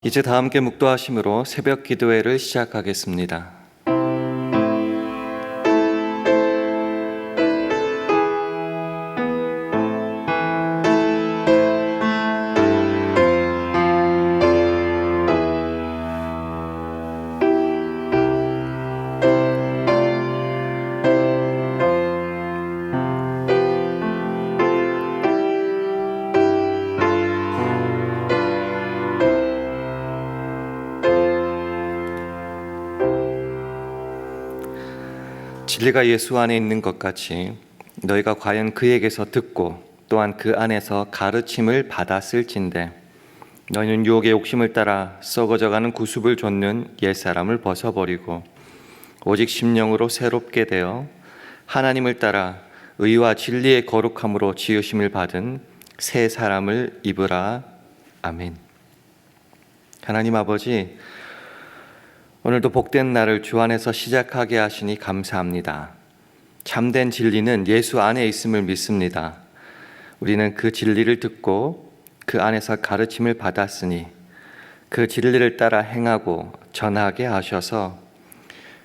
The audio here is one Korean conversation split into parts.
이제 다 함께 묵도하심으로 새벽 기도회를 시작하겠습니다. 진리가 예수 안에 있는 것 같이 너희가 과연 그에게서 듣고 또한 그 안에서 가르침을 받았을진데 너희는 유혹의 욕심을 따라 썩어져가는 구습을 좇는 옛사람을 벗어버리고 오직 심령으로 새롭게 되어 하나님을 따라 의와 진리의 거룩함으로 지으심을 받은 새 사람을 입으라. 아멘. 하나님 아버지, 오늘도 복된 날을 주 안에서 시작하게 하시니 감사합니다. 참된 진리는 예수 안에 있음을 믿습니다. 우리는 그 진리를 듣고 그 안에서 가르침을 받았으니 그 진리를 따라 행하고 전하게 하셔서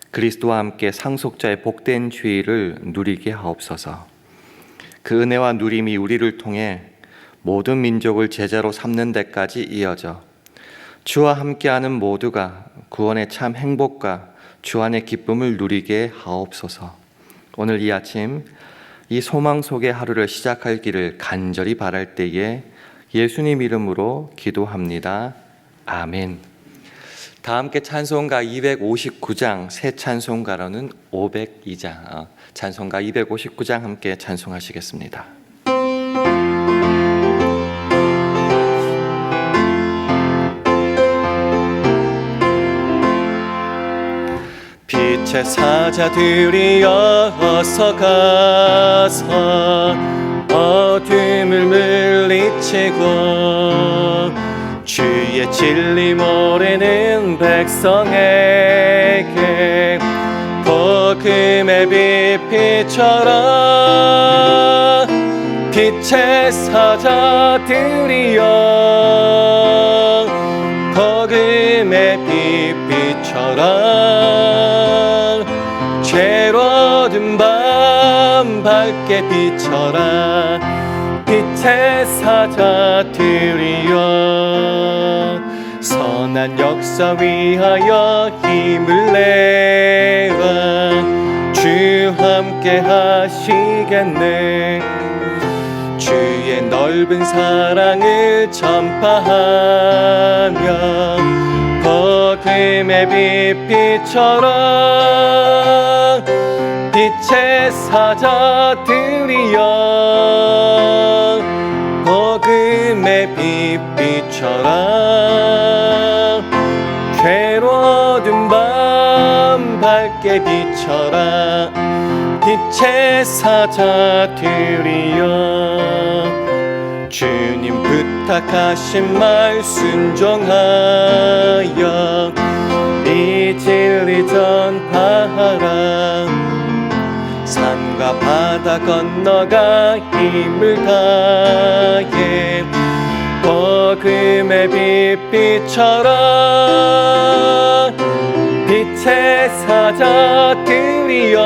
그리스도와 함께 상속자의 복된 주의를 누리게 하옵소서. 그 은혜와 누림이 우리를 통해 모든 민족을 제자로 삼는 데까지 이어져 주와 함께하는 모두가 구원의 참 행복과 주 안의 기쁨을 누리게 하옵소서. 오늘 이 아침 이 소망 속의 하루를 시작할 길을 간절히 바랄 때에 예수님 이름으로 기도합니다. 아멘. 다 함께 찬송가 259장, 새 찬송가로는 502장, 찬송가 259장 함께 찬송하시겠습니다. 빛의 사자들이여 어서 가서 어둠을 물리치고 주의 진리 모르는 백성에게 복음의 빛 비춰라. 빛의 사자들이여 복음의 빛 비춰라. 죄로 어두운 밤 밝게 비춰라. 빛의 사자들이여 선한 역사 위하여 힘을 내라. 주 함께 하시겠네. 주의 넓은 사랑을 전파하며 복음의 빛 비춰라. 빛의 사자들이여 복음의 빛 비춰라. 죄로 어두운 밤 밝게 비춰라. 빛의 사자들이여 주님 부탁하신 말 순종하여 이 진리 전파하라. 산과 바다 건너가 힘을 다해 복음의 빛 비춰라. 빛의 사자들이여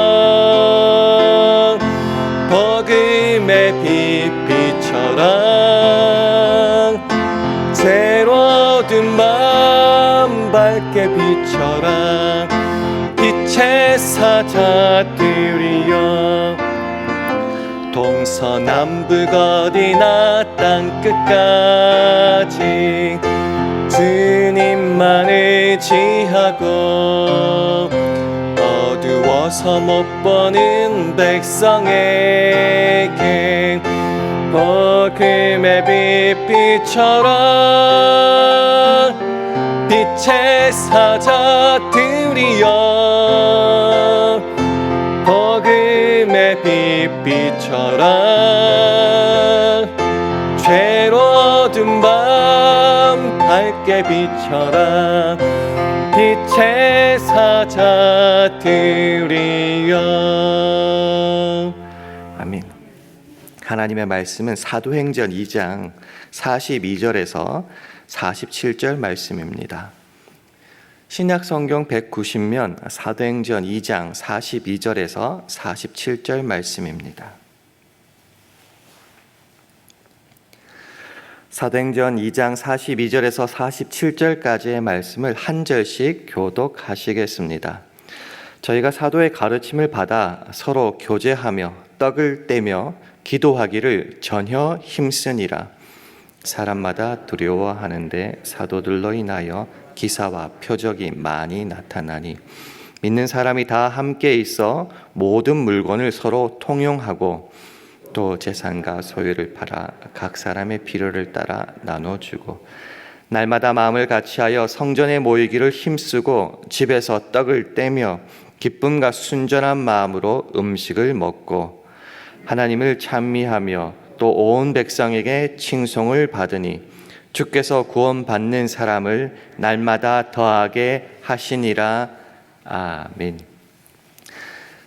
복음의 빛 비춰라. 죄로 어두운 밤 밝게 비춰라. 빛의 사자들이여 동서남북 어디나 땅끝까지 주님만 의지하고 어두워서 못 보는 백성에게 복음의 빛 비춰라. 빛의 사자들이여 복음의 빛 비춰라. 죄로 어두운 밤 밝게 비춰라. 빛의 사자들이여. 아멘. 하나님의 말씀은 사도행전 2장 42절에서 47절 말씀입니다. 신약 성경 190면 사도행전 2장 42절에서 47절 말씀입니다. 사도행전 2장 42절에서 47절까지의 말씀을 한 절씩 교독하시겠습니다. 저희가 사도의 가르침을 받아 서로 교제하며 떡을 떼며 기도하기를 전혀 힘쓰니라. 사람마다 두려워하는데 사도들로 인하여 기사와 표적이 많이 나타나니 믿는 사람이 다 함께 있어 모든 물건을 서로 통용하고 또 재산과 소유를 팔아 각 사람의 필요를 따라 나눠주고 날마다 마음을 같이하여 성전에 모이기를 힘쓰고 집에서 떡을 떼며 기쁨과 순전한 마음으로 음식을 먹고 하나님을 찬미하며 또 온 백성에게 칭송을 받으니 주께서 구원받는 사람을 날마다 더하게 하시니라. 아멘.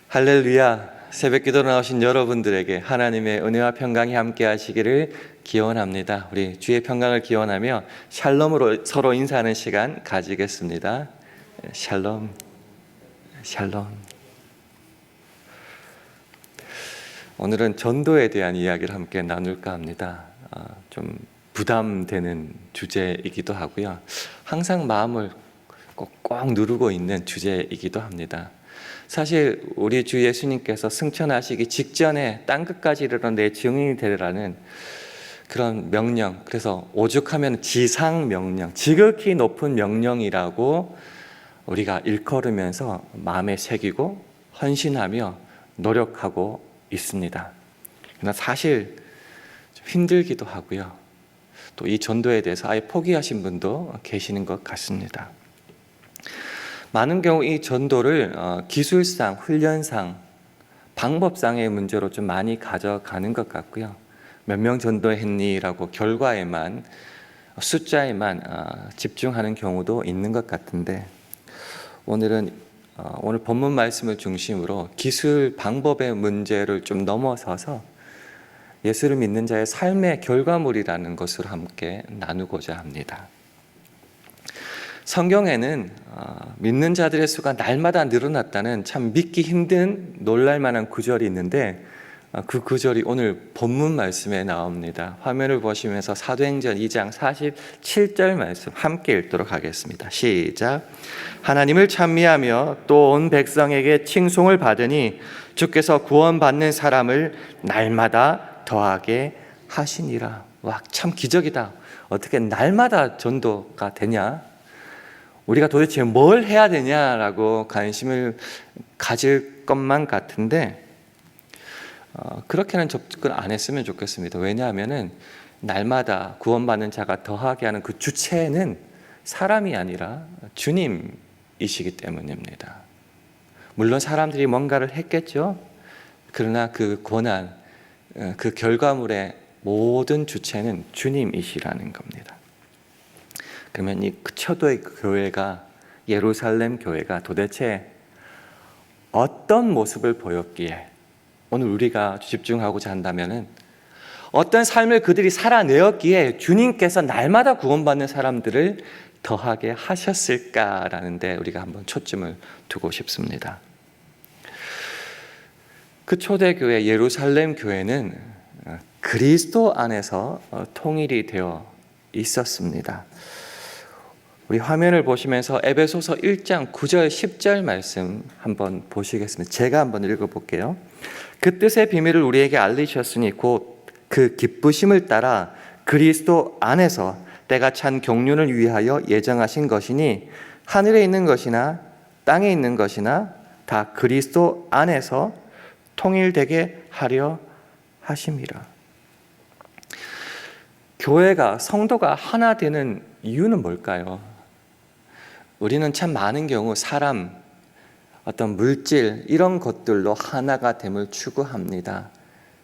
할렐루야. 새벽기도로 나오신 여러분들에게 하나님의 은혜와 평강이 함께 하시기를 기원합니다. 우리 주의 평강을 기원하며 샬롬으로 서로 인사하는 시간 가지겠습니다. 샬롬, 샬롬. 오늘은 전도에 대한 이야기를 함께 나눌까 합니다. 좀 부담되는 주제이기도 하고요. 항상 마음을 꼭 누르고 있는 주제이기도 합니다. 사실 우리 주 예수님께서 승천하시기 직전에 땅끝까지 이르러 내 증인이 되라는 그런 명령, 그래서 오죽하면 지상 명령, 지극히 높은 명령이라고 우리가 일컬으면서 마음에 새기고 헌신하며 노력하고 있습니다. 그러나 사실 좀 힘들기도 하고요. 또 이 전도에 대해서 아예 포기하신 분도 계시는 것 같습니다. 많은 경우 이 전도를 기술상, 훈련상, 방법상의 문제로 좀 많이 가져가는 것 같고요. 몇 명 전도했니라고 결과에만, 숫자에만 집중하는 경우도 있는 것 같은데 오늘 본문 말씀을 중심으로 기술, 방법의 문제를 좀 넘어서서 예수를 믿는 자의 삶의 결과물이라는 것을 함께 나누고자 합니다. 성경에는 믿는 자들의 수가 날마다 늘어났다는 참 믿기 힘든 놀랄만한 구절이 있는데 그 구절이 오늘 본문 말씀에 나옵니다. 화면을 보시면서 사도행전 2장 47절 말씀 함께 읽도록 하겠습니다. 시작. 하나님을 찬미하며 또 온 백성에게 칭송을 받으니 주께서 구원받는 사람을 날마다 더하게 하시니라. 와, 참 기적이다. 어떻게 날마다 전도가 되냐? 우리가 도대체 뭘 해야 되냐라고 관심을 가질 것만 같은데 그렇게는 접근을 안 했으면 좋겠습니다. 왜냐하면 날마다 구원받는 자가 더하게 하는 그 주체는 사람이 아니라 주님이시기 때문입니다. 물론 사람들이 뭔가를 했겠죠. 그러나 그 권한, 그 결과물의 모든 주체는 주님이시라는 겁니다. 그러면 이 초대의 교회가, 예루살렘 교회가 도대체 어떤 모습을 보였기에 오늘 우리가 집중하고자 한다면은 어떤 삶을 그들이 살아내었기에 주님께서 날마다 구원받는 사람들을 더하게 하셨을까라는 데 우리가 한번 초점을 두고 싶습니다. 그 초대교회 예루살렘 교회는 그리스도 안에서 통일이 되어 있었습니다. 우리 화면을 보시면서 에베소서 1장 9절 10절 말씀 한번 보시겠습니다. 제가 한번 읽어볼게요. 그 뜻의 비밀을 우리에게 알리셨으니 곧 그 기쁘심을 따라 그리스도 안에서 때가 찬 경륜을 위하여 예정하신 것이니 하늘에 있는 것이나 땅에 있는 것이나 다 그리스도 안에서 통일되게 하려 하심이라. 교회가, 성도가 하나 되는 이유는 뭘까요? 우리는 참 많은 경우 사람, 어떤 물질 이런 것들로 하나가 됨을 추구합니다.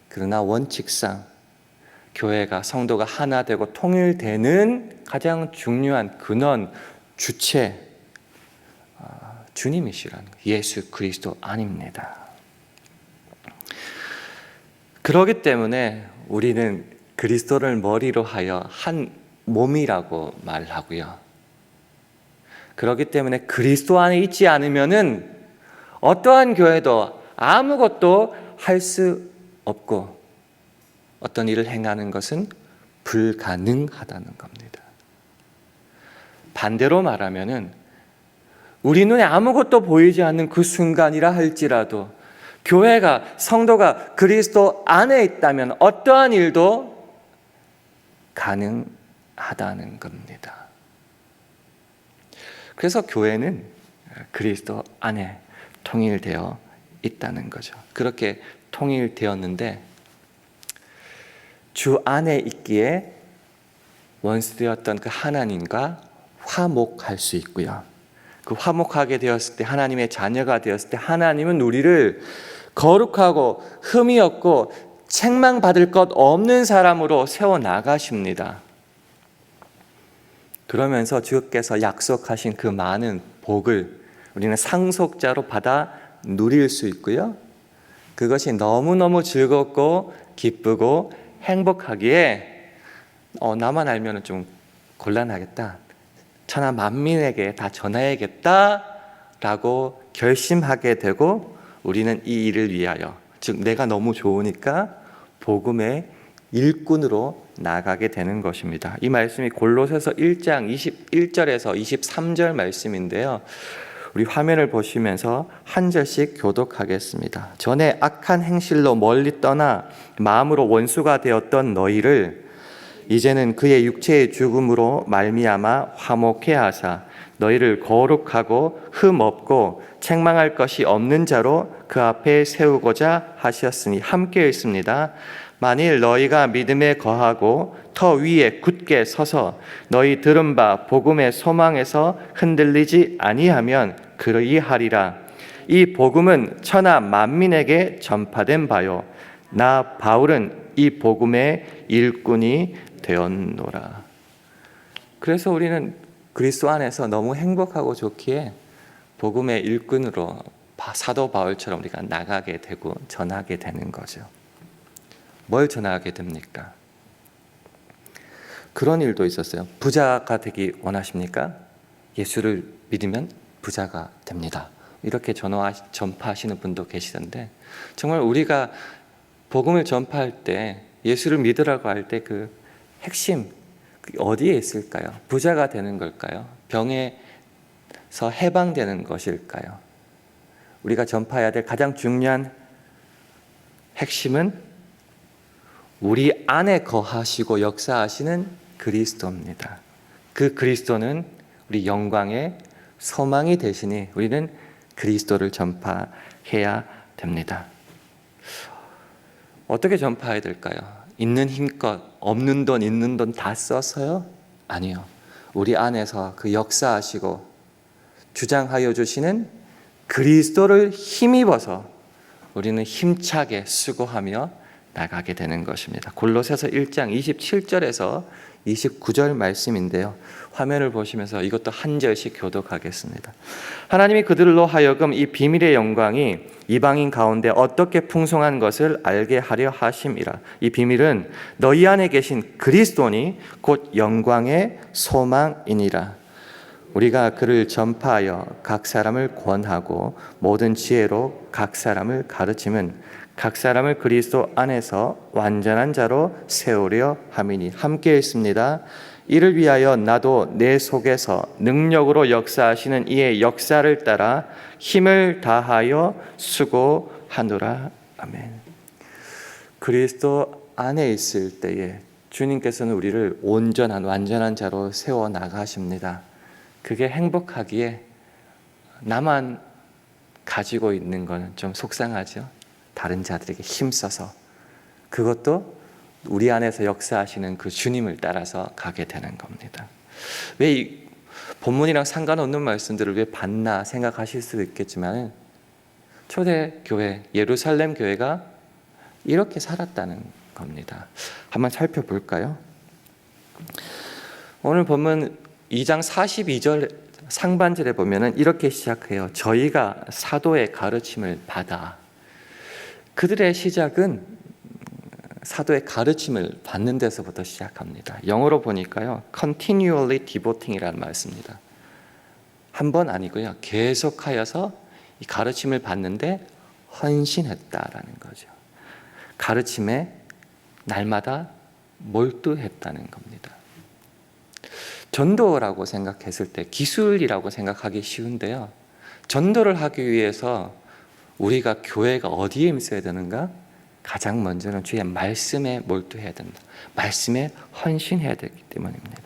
그러나 원칙상 교회가, 성도가 하나 되고 통일되는 가장 중요한 근원, 주체 주님이시라는 거예요. 예수 그리스도 아닙니다. 그렇기 때문에 우리는 그리스도를 머리로 하여 한 몸이라고 말하고요. 그렇기 때문에 그리스도 안에 있지 않으면은 어떠한 교회도 아무것도 할 수 없고 어떤 일을 행하는 것은 불가능하다는 겁니다. 반대로 말하면은 우리 눈에 아무것도 보이지 않는 그 순간이라 할지라도 교회가, 성도가 그리스도 안에 있다면 어떠한 일도 가능하다는 겁니다. 그래서 교회는 그리스도 안에 통일되어 있다는 거죠. 그렇게 통일되었는데 주 안에 있기에 원수되었던 그 하나님과 화목할 수 있고요. 그 화목하게 되었을 때, 하나님의 자녀가 되었을 때 하나님은 우리를 거룩하고 흠이 없고 책망받을 것 없는 사람으로 세워나가십니다. 그러면서 주께서 약속하신 그 많은 복을 우리는 상속자로 받아 누릴 수 있고요. 그것이 너무너무 즐겁고 기쁘고 행복하기에 나만 알면 좀 곤란하겠다, 천하 만민에게 다 전해야겠다 라고 결심하게 되고 우리는 이 일을 위하여, 즉 내가 너무 좋으니까 복음의 일꾼으로 나가게 되는 것입니다. 이 말씀이 골로새서 1장 21절에서 23절 말씀인데요. 우리 화면을 보시면서 한 절씩 교독하겠습니다. 전에 악한 행실로 멀리 떠나 마음으로 원수가 되었던 너희를 이제는 그의 육체의 죽음으로 말미암아 화목해 하사 너희를 거룩하고 흠 없고 책망할 것이 없는 자로 그 앞에 세우고자 하셨으니, 함께 읽습니다. 만일 너희가 믿음에 거하고 터 위에 굳게 서서 너희 들은 바 복음의 소망에서 흔들리지 아니하면 그러이하리라. 이 복음은 천하 만민에게 전파된 바요, 나 바울은 이 복음의 일꾼이 되었노라. 그래서 우리는 그리스도 안에서 너무 행복하고 좋기에 복음의 일꾼으로 사도 바울처럼 우리가 나가게 되고 전하게 되는 거죠. 뭘 전하게 됩니까? 그런 일도 있었어요. 부자가 되기 원하십니까? 예수를 믿으면 부자가 됩니다. 이렇게 전파하시는 분도 계시던데, 정말 우리가 복음을 전파할 때, 예수를 믿으라고 할 때 그 핵심 어디에 있을까요? 부자가 되는 걸까요? 병에서 해방되는 것일까요? 우리가 전파해야 될 가장 중요한 핵심은 우리 안에 거하시고 역사하시는 그리스도입니다. 그 그리스도는 우리 영광의 소망이 되시니 우리는 그리스도를 전파해야 됩니다. 어떻게 전파해야 될까요? 있는 힘껏, 없는 돈, 있는 돈 다 써서요? 아니요. 우리 안에서 그 역사하시고 주장하여 주시는 그리스도를 힘입어서 우리는 힘차게 수고하며 나가게 되는 것입니다. 골로새서 1장 27절에서 29절 말씀인데요. 화면을 보시면서 이것도 한 절씩 교독하겠습니다. 하나님이 그들로 하여금 이 비밀의 영광이 이방인 가운데 어떻게 풍성한 것을 알게 하려 하심이라. 이 비밀은 너희 안에 계신 그리스도니 곧 영광의 소망이니라. 우리가 그를 전파하여 각 사람을 권하고 모든 지혜로 각 사람을 가르침은 각 사람을 그리스도 안에서 완전한 자로 세우려 함이니, 함께 읽습니다. 이를 위하여 나도 내 속에서 능력으로 역사하시는 이의 역사를 따라 힘을 다하여 수고하노라. 아멘. 그리스도 안에 있을 때에 주님께서는 우리를 온전한 완전한 자로 세워 나가십니다. 그게 행복하기에 나만 가지고 있는 거는 좀 속상하죠. 다른 자들에게 힘써서, 그것도 우리 안에서 역사하시는 그 주님을 따라서 가게 되는 겁니다. 왜 이 본문이랑 상관없는 말씀들을 왜 봤나 생각하실 수도 있겠지만, 초대교회 예루살렘 교회가 이렇게 살았다는 겁니다. 한번 살펴볼까요? 오늘 본문 2장 42절 상반절에 보면은 이렇게 시작해요. 저희가 사도의 가르침을 받아. 그들의 시작은 사도의 가르침을 받는 데서부터 시작합니다. 영어로 보니까요, continually devoting이라는 말 씁니다. 한 번 아니고요, 계속하여서 이 가르침을 받는데 헌신했다라는 거죠. 가르침에 날마다 몰두했다는 겁니다. 전도라고 생각했을 때 기술이라고 생각하기 쉬운데요, 전도를 하기 위해서 우리가 교회가 어디에 있어야 되는가? 가장 먼저는 주의 말씀에 몰두해야 된다. 말씀에 헌신해야 되기 때문입니다.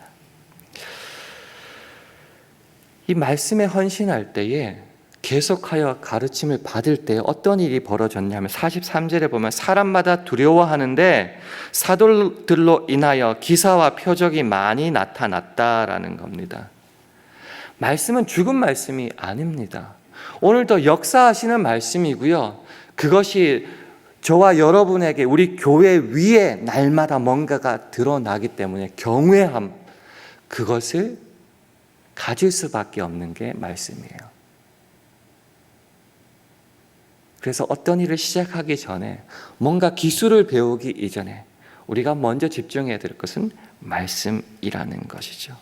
이 말씀에 헌신할 때에 계속하여 가르침을 받을 때 어떤 일이 벌어졌냐면 43절에 보면 사람마다 두려워하는데 사도들로 인하여 기사와 표적이 많이 나타났다라는 겁니다. 말씀은 죽은 말씀이 아닙니다. 오늘도 역사하시는 말씀이고요. 그것이 저와 여러분에게 우리 교회 위에 날마다 뭔가가 드러나기 때문에 경외함, 그것을 가질 수밖에 없는 게 말씀이에요. 그래서 어떤 일을 시작하기 전에, 뭔가 기술을 배우기 이전에 우리가 먼저 집중해야 될 것은 말씀이라는 것이죠.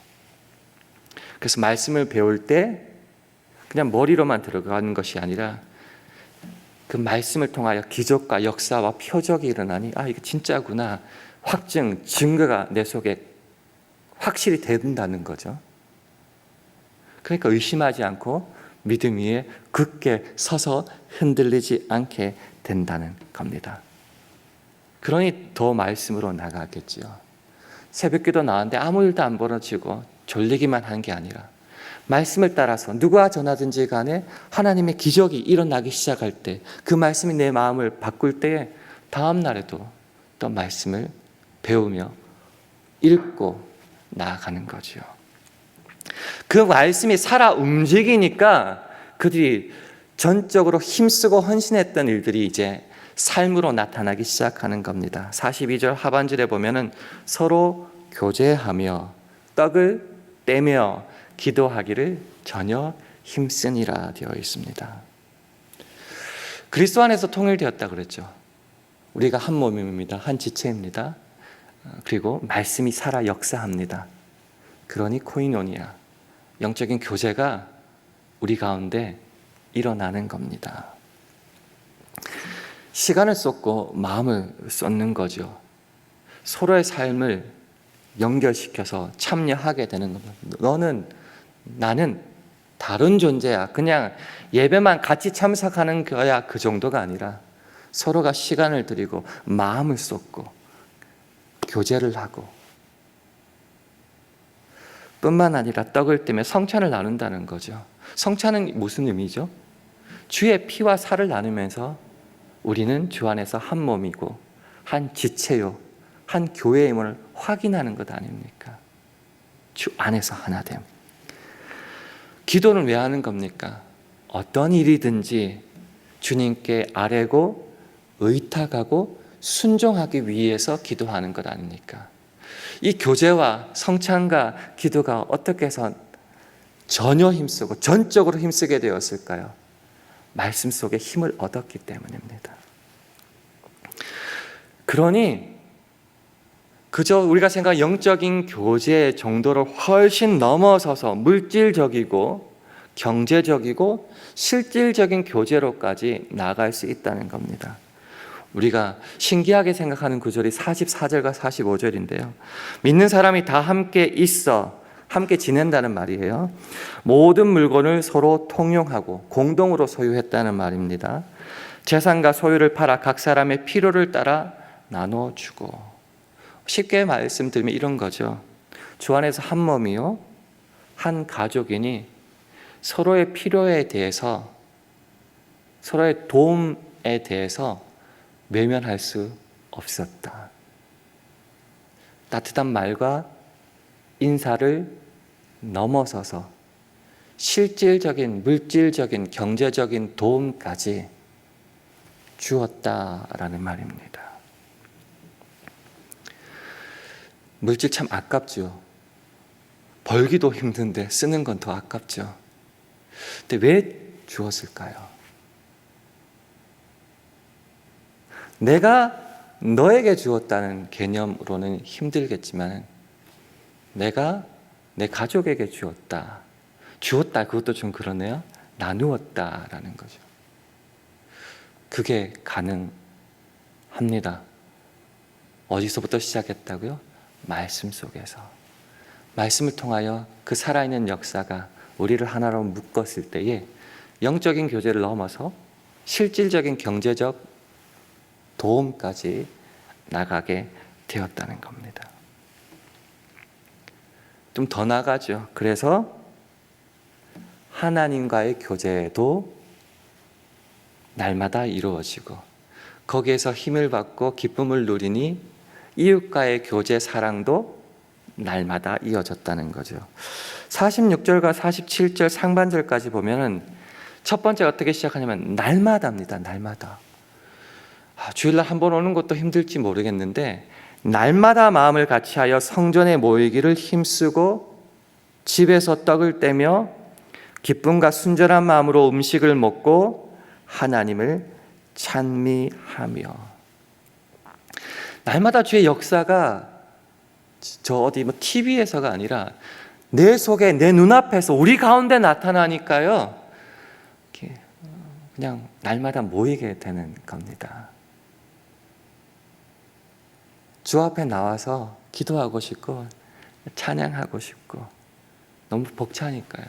그래서 말씀을 배울 때 그냥 머리로만 들어가는 것이 아니라 그 말씀을 통하여 기적과 역사와 표적이 일어나니 이게 진짜구나, 확증, 증거가 내 속에 확실히 된다는 거죠. 그러니까 의심하지 않고 믿음 위에 굳게 서서 흔들리지 않게 된다는 겁니다. 그러니 더 말씀으로 나가겠지요. 새벽기도 나왔는데 아무 일도 안 벌어지고 졸리기만 한 게 아니라 말씀을 따라서 누가 전하든지 간에 하나님의 기적이 일어나기 시작할 때, 그 말씀이 내 마음을 바꿀 때에 다음 날에도 또 말씀을 배우며 읽고 나아가는 거죠. 그 말씀이 살아 움직이니까 그들이 전적으로 힘쓰고 헌신했던 일들이 이제 삶으로 나타나기 시작하는 겁니다. 42절 하반절에 보면은 서로 교제하며 떡을 떼며 기도하기를 전혀 힘쓰니라 되어 있습니다. 그리스도 안에서 통일되었다 그랬죠. 우리가 한 몸입니다. 한 지체입니다. 그리고 말씀이 살아 역사합니다. 그러니 코이노니아, 영적인 교제가 우리 가운데 일어나는 겁니다. 시간을 쏟고 마음을 쏟는 거죠. 서로의 삶을 연결시켜서 참여하게 되는 겁니다. 너는, 나는 다른 존재야. 그냥 예배만 같이 참석하는 거야. 그 정도가 아니라 서로가 시간을 들이고 마음을 쏟고 교제를 하고, 뿐만 아니라 떡을 떼며 성찬을 나눈다는 거죠. 성찬은 무슨 의미죠? 주의 피와 살을 나누면서 우리는 주 안에서 한 몸이고 한 지체요, 한 교회임을 확인하는 것 아닙니까? 주 안에서 하나됨. 기도는 왜 하는 겁니까? 어떤 일이든지 주님께 아뢰고 의탁하고 순종하기 위해서 기도하는 것 아닙니까? 이 교제와 성찬과 기도가 어떻게 해서 전혀 힘쓰고 전적으로 힘쓰게 되었을까요? 말씀 속에 힘을 얻었기 때문입니다. 그러니 그저 우리가 생각한 영적인 교제 정도를 훨씬 넘어서서 물질적이고 경제적이고 실질적인 교제로까지 나아갈 수 있다는 겁니다. 우리가 신기하게 생각하는 구절이 44절과 45절인데요. 믿는 사람이 다 함께 있어 함께 지낸다는 말이에요. 모든 물건을 서로 통용하고 공동으로 소유했다는 말입니다. 재산과 소유를 팔아 각 사람의 필요를 따라 나눠주고, 쉽게 말씀드리면 이런 거죠. 주 안에서 한 몸이요, 한 가족이니 서로의 필요에 대해서, 서로의 도움에 대해서 외면할 수 없었다. 따뜻한 말과 인사를 넘어서서 실질적인, 물질적인, 경제적인 도움까지 주었다라는 말입니다. 물질 참 아깝죠. 벌기도 힘든데 쓰는 건 더 아깝죠. 근데 왜 주었을까요? 내가 너에게 주었다는 개념으로는 힘들겠지만 내가 내 가족에게 주었다. 주었다, 그것도 좀 그러네요. 나누었다라는 거죠. 그게 가능합니다. 어디서부터 시작했다고요? 말씀 속에서. 말씀을 통하여 그 살아있는 역사가 우리를 하나로 묶었을 때에 영적인 교제를 넘어서 실질적인 경제적 도움까지 나가게 되었다는 겁니다. 좀 더 나가죠. 그래서 하나님과의 교제도 날마다 이루어지고 거기에서 힘을 받고 기쁨을 누리니 이웃과의 교제 사랑도 날마다 이어졌다는 거죠. 46절과 47절 상반절까지 보면은 첫 번째 어떻게 시작하냐면 날마다입니다. 날마다. 주일날 한 번 오는 것도 힘들지 모르겠는데 날마다 마음을 같이하여 성전에 모이기를 힘쓰고 집에서 떡을 떼며 기쁨과 순전한 마음으로 음식을 먹고 하나님을 찬미하며. 날마다 주의 역사가 저 어디 TV에서가 아니라 내 속에 내 눈앞에서 우리 가운데 나타나니까요. 그냥 날마다 모이게 되는 겁니다. 주 앞에 나와서 기도하고 싶고 찬양하고 싶고 너무 벅차니까요.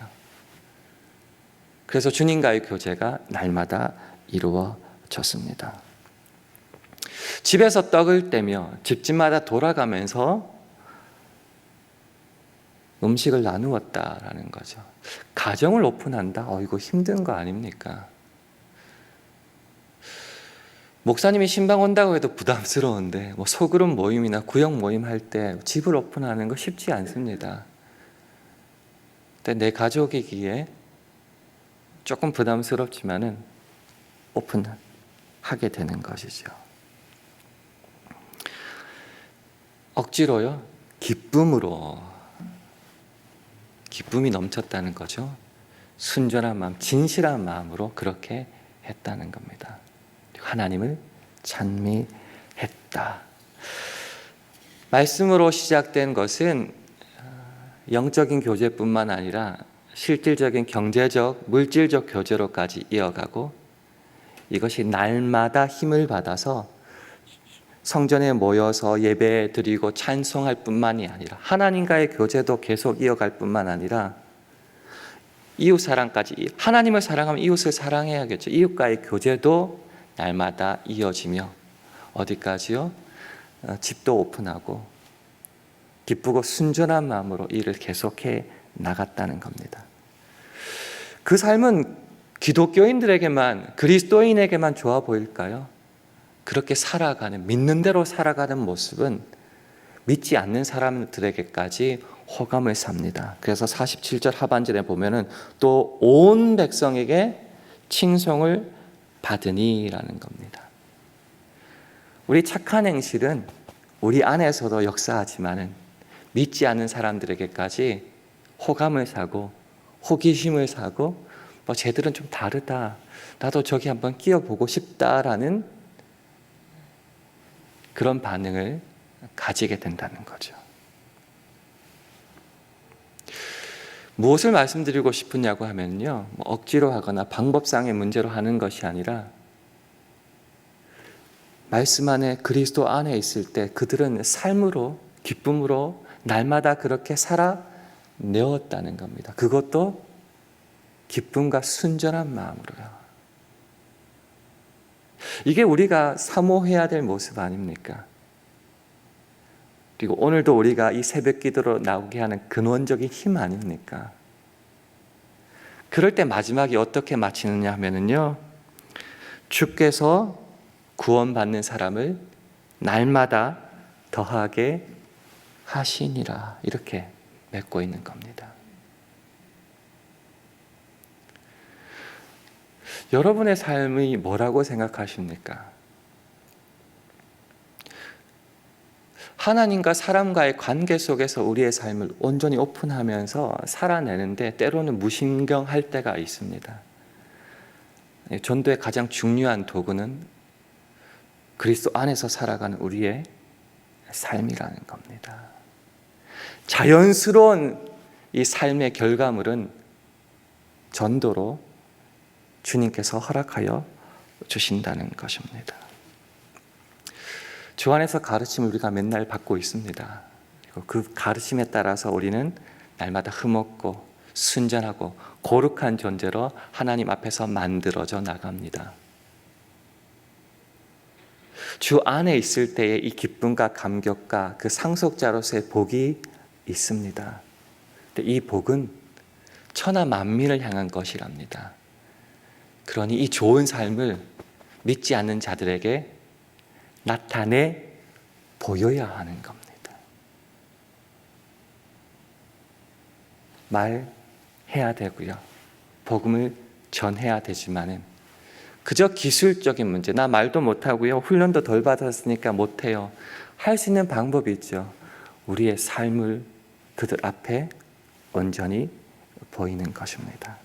그래서 주님과의 교제가 날마다 이루어졌습니다. 집에서 떡을 떼며 집집마다 돌아가면서 음식을 나누었다라는 거죠. 가정을 오픈한다? 이거 힘든 거 아닙니까? 목사님이 신방 온다고 해도 부담스러운데 소그룹 모임이나 구역 모임 할 때 집을 오픈하는 거 쉽지 않습니다. 근데 내 가족이기에 조금 부담스럽지만은 오픈하게 되는 것이죠. 억지로요? 기쁨으로. 기쁨이 넘쳤다는 거죠. 순전한 마음, 진실한 마음으로 그렇게 했다는 겁니다. 하나님을 찬미했다. 말씀으로 시작된 것은 영적인 교제뿐만 아니라 실질적인 경제적, 물질적 교제로까지 이어가고 이것이 날마다 힘을 받아서 성전에 모여서 예배 드리고 찬송할 뿐만이 아니라 하나님과의 교제도 계속 이어갈 뿐만 아니라 이웃 사랑까지, 하나님을 사랑하면 이웃을 사랑해야겠죠. 이웃과의 교제도 날마다 이어지며 어디까지요? 집도 오픈하고 기쁘고 순전한 마음으로 일을 계속해 나갔다는 겁니다. 그 삶은 기독교인들에게만, 그리스도인에게만 좋아 보일까요? 그렇게 살아가는, 믿는 대로 살아가는 모습은 믿지 않는 사람들에게까지 호감을 삽니다. 그래서 47절 하반절에 보면은 또 온 백성에게 칭송을 받으니라는 겁니다. 우리 착한 행실은 우리 안에서도 역사하지만은 믿지 않는 사람들에게까지 호감을 사고 호기심을 사고 쟤들은 좀 다르다. 나도 저기 한번 끼어보고 싶다라는 그런 반응을 가지게 된다는 거죠. 무엇을 말씀드리고 싶으냐고 하면요, 억지로 하거나 방법상의 문제로 하는 것이 아니라 말씀 안에, 그리스도 안에 있을 때 그들은 삶으로, 기쁨으로 날마다 그렇게 살아내었다는 겁니다. 그것도 기쁨과 순전한 마음으로요. 이게 우리가 사모해야 될 모습 아닙니까? 그리고 오늘도 우리가 이 새벽 기도로 나오게 하는 근원적인 힘 아닙니까? 그럴 때 마지막에 어떻게 마치느냐 하면은요, 주께서 구원받는 사람을 날마다 더하게 하시니라, 이렇게 맺고 있는 겁니다. 여러분의 삶이 뭐라고 생각하십니까? 하나님과 사람과의 관계 속에서 우리의 삶을 온전히 오픈하면서 살아내는데 때로는 무신경할 때가 있습니다. 전도의 가장 중요한 도구는 그리스도 안에서 살아가는 우리의 삶이라는 겁니다. 자연스러운 이 삶의 결과물은 전도로 주님께서 허락하여 주신다는 것입니다. 주 안에서 가르침을 우리가 맨날 받고 있습니다. 그리고 그 가르침에 따라서 우리는 날마다 흠없고 순전하고 거룩한 존재로 하나님 앞에서 만들어져 나갑니다. 주 안에 있을 때의 이 기쁨과 감격과 그 상속자로서의 복이 있습니다. 근데 이 복은 천하 만민을 향한 것이랍니다. 그러니 이 좋은 삶을 믿지 않는 자들에게 나타내 보여야 하는 겁니다. 말해야 되고요. 복음을 전해야 되지만은 그저 기술적인 문제, 나 말도 못하고요. 훈련도 덜 받았으니까 못해요. 할 수 있는 방법이 있죠. 우리의 삶을 그들 앞에 온전히 보이는 것입니다.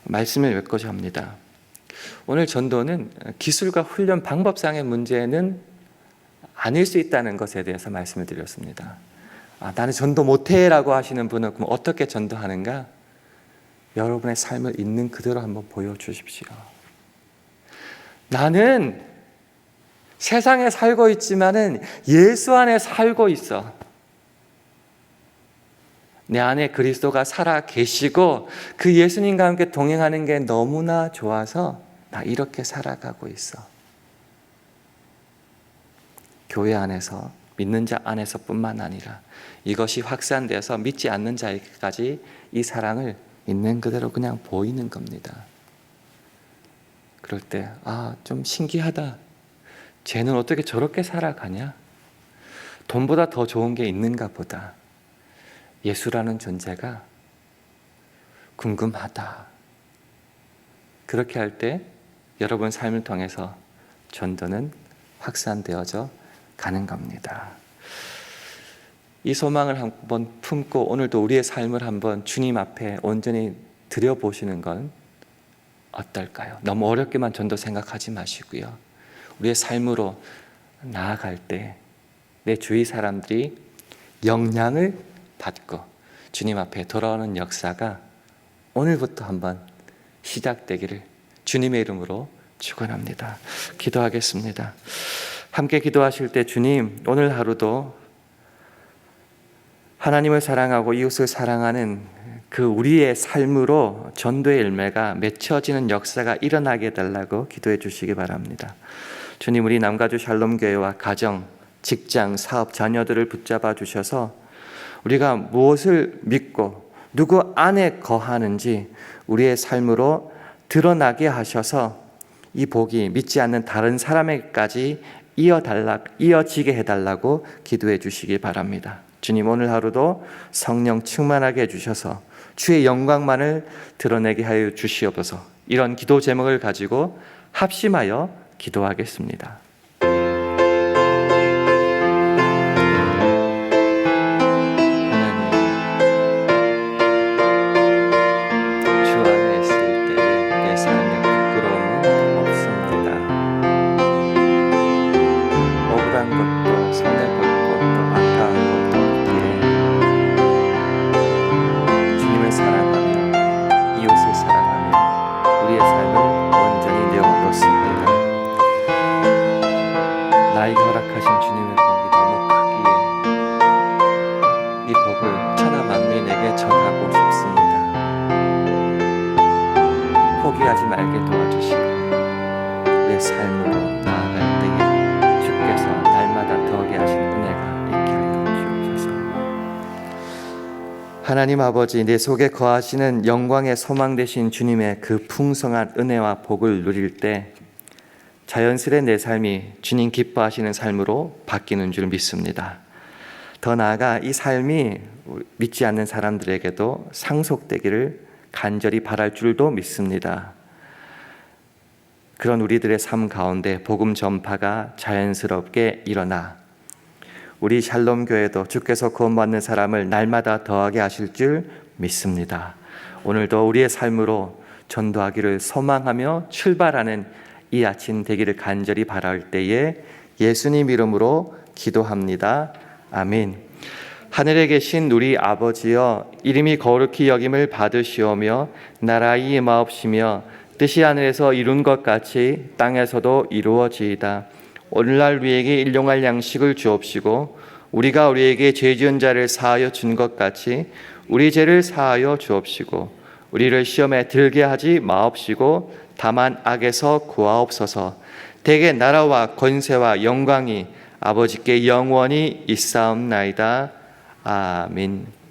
말씀을 맺고자 합니다. 오늘 전도는 기술과 훈련 방법상의 문제는 아닐 수 있다는 것에 대해서 말씀을 드렸습니다. 나는 전도 못해 라고 하시는 분은 그럼 어떻게 전도하는가? 여러분의 삶을 있는 그대로 한번 보여주십시오. 나는 세상에 살고 있지만은 예수 안에 살고 있어. 내 안에 그리스도가 살아 계시고 그 예수님과 함께 동행하는 게 너무나 좋아서 나 이렇게 살아가고 있어. 교회 안에서 믿는 자 안에서뿐만 아니라 이것이 확산돼서 믿지 않는 자에게까지 이 사랑을 있는 그대로 그냥 보이는 겁니다. 그럴 때 좀 신기하다. 쟤는 어떻게 저렇게 살아가냐? 돈보다 더 좋은 게 있는가 보다. 예수라는 존재가 궁금하다. 그렇게 할 때 여러분 삶을 통해서 전도는 확산되어져 가는 겁니다. 이 소망을 한번 품고 오늘도 우리의 삶을 한번 주님 앞에 온전히 드려보시는 건 어떨까요? 너무 어렵게만 전도 생각하지 마시고요. 우리의 삶으로 나아갈 때 내 주위 사람들이 영향을 받고 주님 앞에 돌아오는 역사가 오늘부터 한번 시작되기를 주님의 이름으로 축원합니다. 기도하겠습니다. 함께 기도하실 때 주님, 오늘 하루도 하나님을 사랑하고 이웃을 사랑하는 그 우리의 삶으로 전도의 열매가 맺혀지는 역사가 일어나게 해달라고 기도해 주시기 바랍니다. 주님, 우리 남가주 샬롬교회와 가정, 직장, 사업, 자녀들을 붙잡아 주셔서 우리가 무엇을 믿고 누구 안에 거하는지 우리의 삶으로 드러나게 하셔서 이 복이 믿지 않는 다른 사람에게까지 이어지게 해달라고 기도해 주시기 바랍니다. 주님, 오늘 하루도 성령 충만하게 해주셔서 주의 영광만을 드러내게 하여 주시옵소서. 이런 기도 제목을 가지고 합심하여 기도하겠습니다. 나에게 허락하신 주님의 복이 너무 크기에 이 복을 천하 만민에게 전하고 싶습니다. 포기하지 말게 도와주시고 내 삶으로 나아갈 때에 주께서 날마다 더하게 하시는 은혜가 있게 하여 주옵소서. 하나님 아버지, 내 속에 거하시는 영광의 소망 되신 주님의 그 풍성한 은혜와 복을 누릴 때 자연스레 내 삶이 주님 기뻐하시는 삶으로 바뀌는 줄 믿습니다. 더 나아가 이 삶이 믿지 않는 사람들에게도 상속되기를 간절히 바랄 줄도 믿습니다. 그런 우리들의 삶 가운데 복음 전파가 자연스럽게 일어나 우리 샬롬교회도 주께서 구원받는 사람을 날마다 더하게 하실 줄 믿습니다. 오늘도 우리의 삶으로 전도하기를 소망하며 출발하는 이 아침 되기를 간절히 바랄 때에 예수님 이름으로 기도합니다. 아멘. 하늘에 계신 우리 아버지여, 이름이 거룩히 여김을 받으시오며 나라의 임하옵시며 뜻이 하늘에서 이룬 것 같이 땅에서도 이루어지이다. 오늘날 우리에게 일용할 양식을 주옵시고 우리가 우리에게 죄 지은 자를 사하여 준 것 같이 우리 죄를 사하여 주옵시고 우리를 시험에 들게 하지 마옵시고 다만 악에서 구하옵소서. 대개 나라와 권세와 영광이 아버지께 영원히 있사옵나이다. 아멘.